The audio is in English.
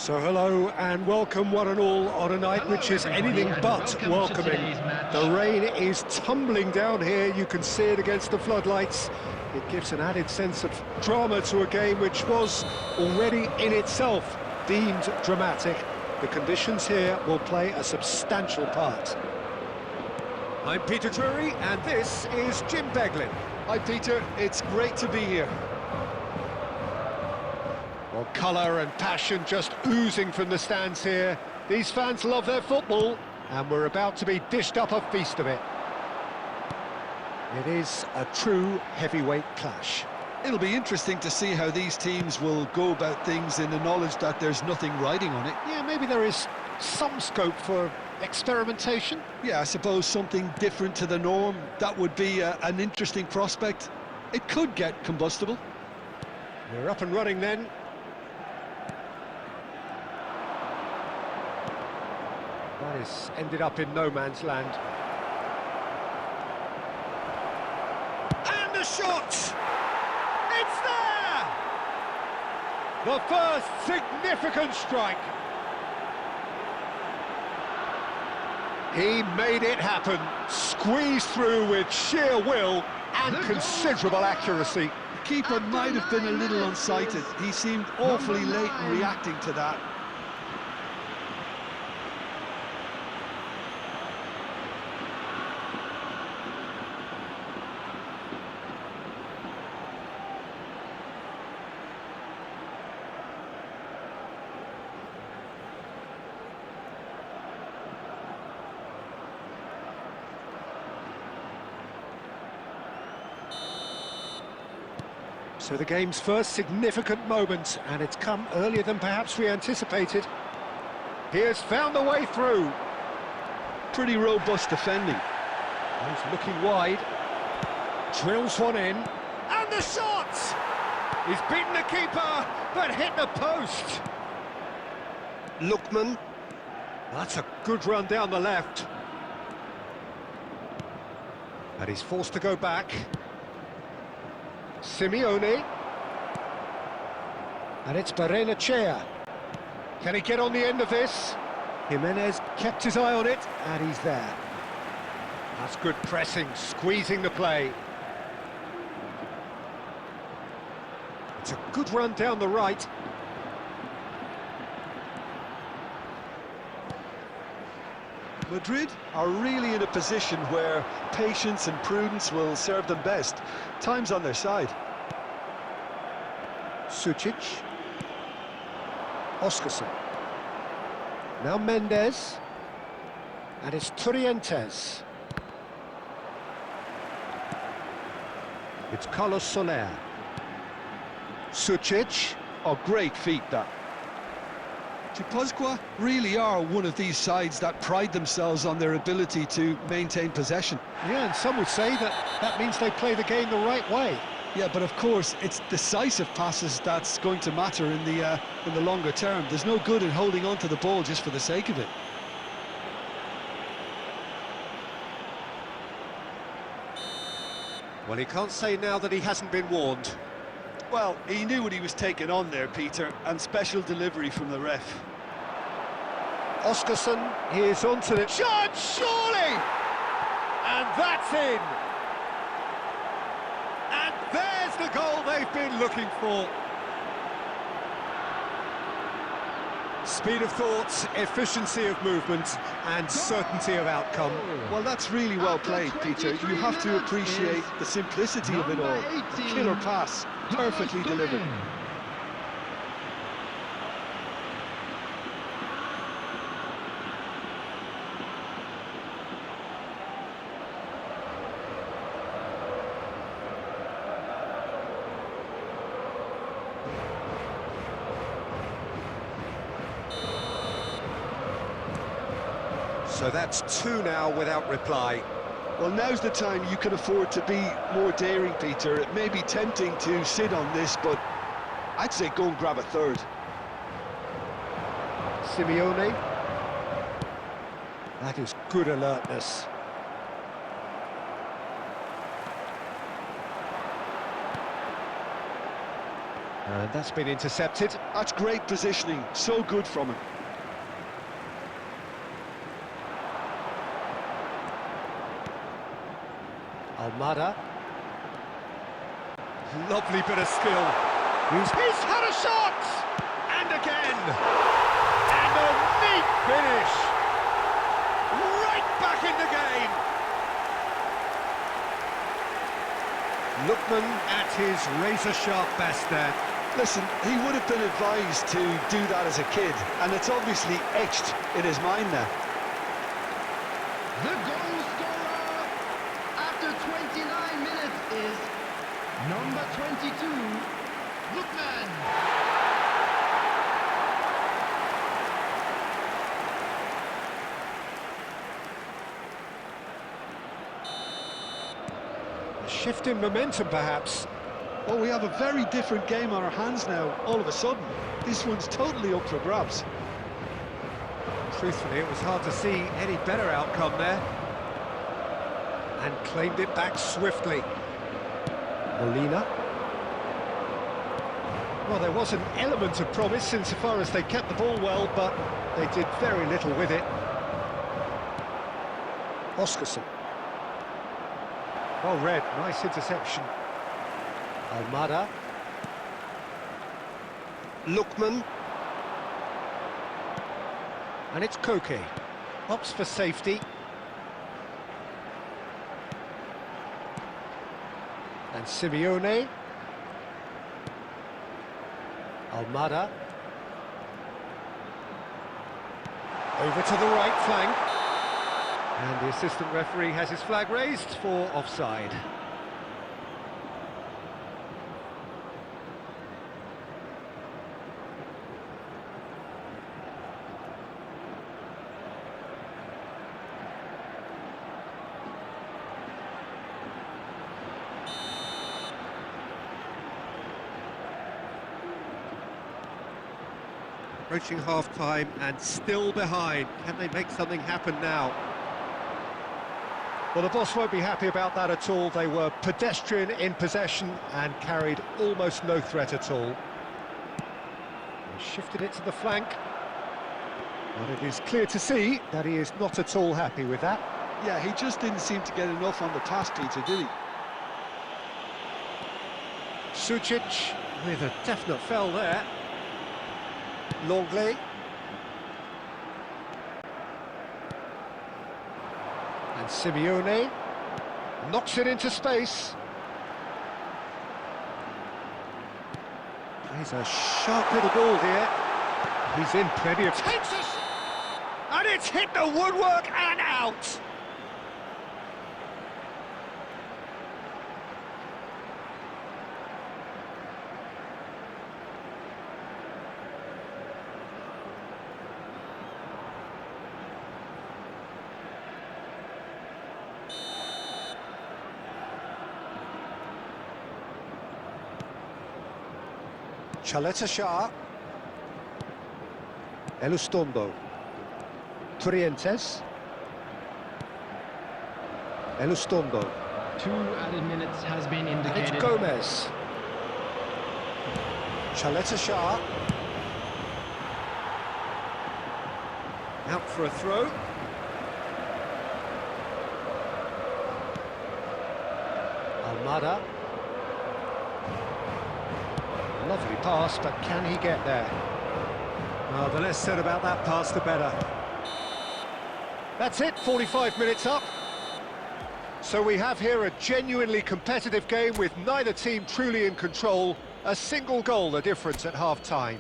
So hello and welcome one and all on a night which is anything but welcoming. The rain is tumbling down here, you can see it against the floodlights. It gives an added sense of drama to a game which was already in itself deemed dramatic. The conditions here will play a substantial part. I'm Peter Drury and this is Jim Beglin. Hi Peter, it's great to be here. Well, colour and passion just oozing from the stands here. These fans love their football, and we're about to be dished up a feast of it. It is a true heavyweight clash. It'll be interesting to see how these teams will go about things in the knowledge that there's nothing riding on it. Yeah, maybe there is some scope for experimentation. Yeah, I suppose something different to the norm. That would be an interesting prospect. It could get combustible. We're up and running then. That has ended up in no man's land. And the shot! It's there! The first significant strike. He made it happen, squeezed through with sheer will and considerable accuracy. The keeper might have been a little unsighted. He seemed awfully late in reacting to that. So the game's first significant moment, and it's come earlier than perhaps we anticipated. He has found the way through. Pretty robust defending. He's looking wide. Drills one in. And the shot! He's beaten the keeper, but hit the post. Lookman. That's a good run down the left. And he's forced to go back. Simeone. And it's Barrenechea. Can he get on the end of this? Jimenez kept his eye on it, and he's there. That's good pressing, squeezing the play. It's a good run down the right. Madrid are really in a position where patience and prudence will serve them best. Time's on their side. Sucic. Oscarson. Now Mendes. And it's Torrientes. It's Carlos Soler. Sucic. Oh, great feat that. Guipuzcoa really are one of these sides that pride themselves on their ability to maintain possession. Yeah, and some would say that means they play the game the right way. Yeah, but of course, it's decisive passes that's going to matter in the longer term. There's no good in holding on to the ball just for the sake of it. Well, he can't say now that he hasn't been warned. Well, he knew what he was taking on there, Peter, and special delivery from the ref. Oscarson, he is on to the shot, surely! And that's in! And there's the goal they've been looking for. Speed of thought, efficiency of movement, and certainty of outcome. Well, that's really well played, Peter. You have to appreciate the simplicity of it all. The killer pass, perfectly delivered. So that's two now without reply. Well, now's the time you can afford to be more daring, Peter. It may be tempting to sit on this, but I'd say go and grab a third. Simeone. That is good alertness. And that's been intercepted. That's great positioning, so good from him. Almada. Lovely bit of skill. He's had a shot! And again! And a neat finish! Right back in the game! Lookman at his razor-sharp best there. Listen, he would have been advised to do that as a kid, and it's obviously etched in his mind now. The goal scorer after 29 minutes is number 22, Lookman. A shift in momentum, perhaps. Well, we have a very different game on our hands now, all of a sudden. This one's totally up for grabs. Truthfully, it was hard to see any better outcome there. And claimed it back swiftly. Molina. Well, there was an element of promise insofar as they kept the ball well, but they did very little with it. Oscarson. Well read, nice interception. Almada. Lookman. And it's Koke. Opts for safety. And Simeone. Almada. Over to the right flank. And the assistant referee has his flag raised for offside. Approaching half-time and still behind. Can they make something happen now? Well, the boss won't be happy about that at all. They were pedestrian in possession and carried almost no threat at all. He shifted it to the flank. But it is clear to see that he is not at all happy with that. Yeah, he just didn't seem to get enough on the pass, Peter, did he? Sucic with a definite foul there. Longley. And Simeone knocks it into space. Plays a sharp little ball here. He's in plenty of... Takes us! And it's hit the woodwork and out! Chaleta Shah. Elustondo. Trientes. Elustondo. 2 added minutes has been And indicated. it's Gomez. Chaleta Shah. Out for a throw. Almada. Lovely pass, but can he get there? Well, the less said about that pass, the better. That's it, 45 minutes up. So we have here a genuinely competitive game with neither team truly in control. A single goal the difference at half-time.